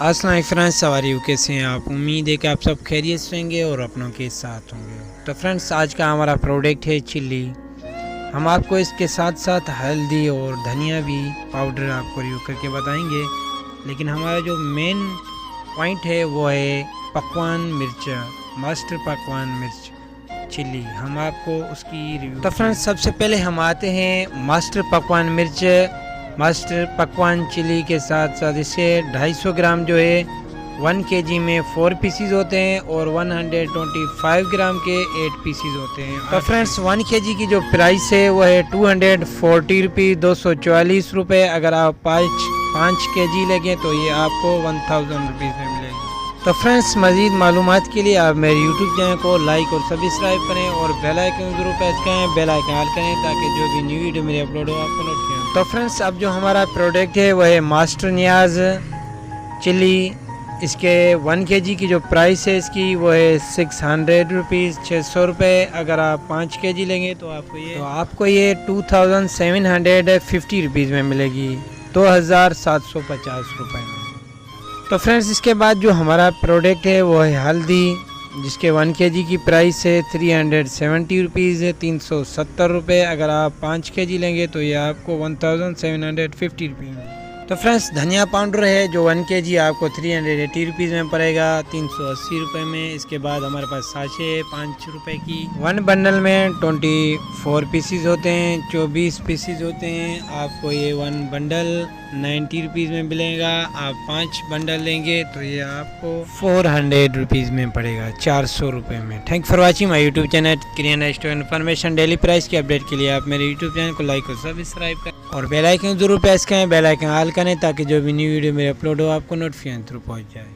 अस्सलाम फ्रेंड्स, सवारी कैसे हैं आप। उम्मीद है कि आप सब खैरियत से होंगे और अपनों के साथ होंगे। तो फ्रेंड्स, आज का हमारा प्रोडक्ट है चिल्ली। हम आपको इसके साथ साथ हल्दी और धनिया भी पाउडर आपको रिव्यू करके बताएंगे, लेकिन हमारा जो मेन पॉइंट है वो है पकवान मिर्च, मास्टर पकवान मिर्च चिल्ली। हम आपको उसकी रिव्यू। तो फ्रेंड्स, सबसे पहले हम आते हैं मास्टर पकवान मिर्च, मास्टर पकवान चिली के साथ इसे 250 ग्राम जो है 1 kg में 4 पीसीज होते हैं और 125 ग्राम के 8 पीसीज होते हैं। तो फ्रेंड्स, 1 kg की जो प्राइस है वो है 240 रुपये, 244 रुपये। अगर आप 5 kg लेंगे तो ये आपको 1000 रुपीज़ में मिलेगी। तो फ्रेंड्स, मज़ीद मालूमात के लिए आप मेरे यूट्यूब चैनल को लाइक और सब्सक्राइब करें और बेल आइकन जरूर प्रेस करें, बेल आइकन ऑल करें ताकि जो भी न्यू वीडियो मेरी अपलोड हो आपको नोटिफिकेशन। तो फ्रेंड्स, अब जो हमारा प्रोडक्ट है वह है मास्टर नियाज चिल्ली। इसके 1 kg की जो प्राइस है इसकी वो है 600 रुपीज़, 600 रुपये। अगर आप 5 kg लेंगे तो आपको ये 2750 रुपीज़ में मिलेगी, 2750 रुपये में। तो फ्रेंड्स, इसके बाद जो हमारा प्रोडक्ट है वो है हल्दी, जिसके 1 kg की प्राइस है 370 रुपीज़, 370 रुपये। अगर आप 5 kg लेंगे तो ये आपको 1750 रुपीज़। तो फ्रेंड्स, धनिया पाउडर है जो 1 kg आपको 380 रुपीज़ में पड़ेगा, 380 रुपये में। इसके बाद हमारे पास साशे 5 रुपये की। 1 बंडल में 24 पीसीज होते हैं, 24 पीसीज होते हैं। आपको ये 1 बंडल 90 रुपीज़ में मिलेगा। आप 5 बंडल लेंगे तो ये आपको 400 रुपीज़ में पड़ेगा, 400 रुपये में। Thank for watching my YouTube channel kirana store information. Daily price की अपडेट के लिए आप मेरे यूट्यूब चैनल को लाइक और सब्सक्राइब करें और बेल आइकन जरूर प्रेस करें, बेल आइकन ऑल करें ताकि जो भी न्यू वीडियो मेरे अपलोड हो आपको नोटिफिकेशन थ्रू पहुंच जाए।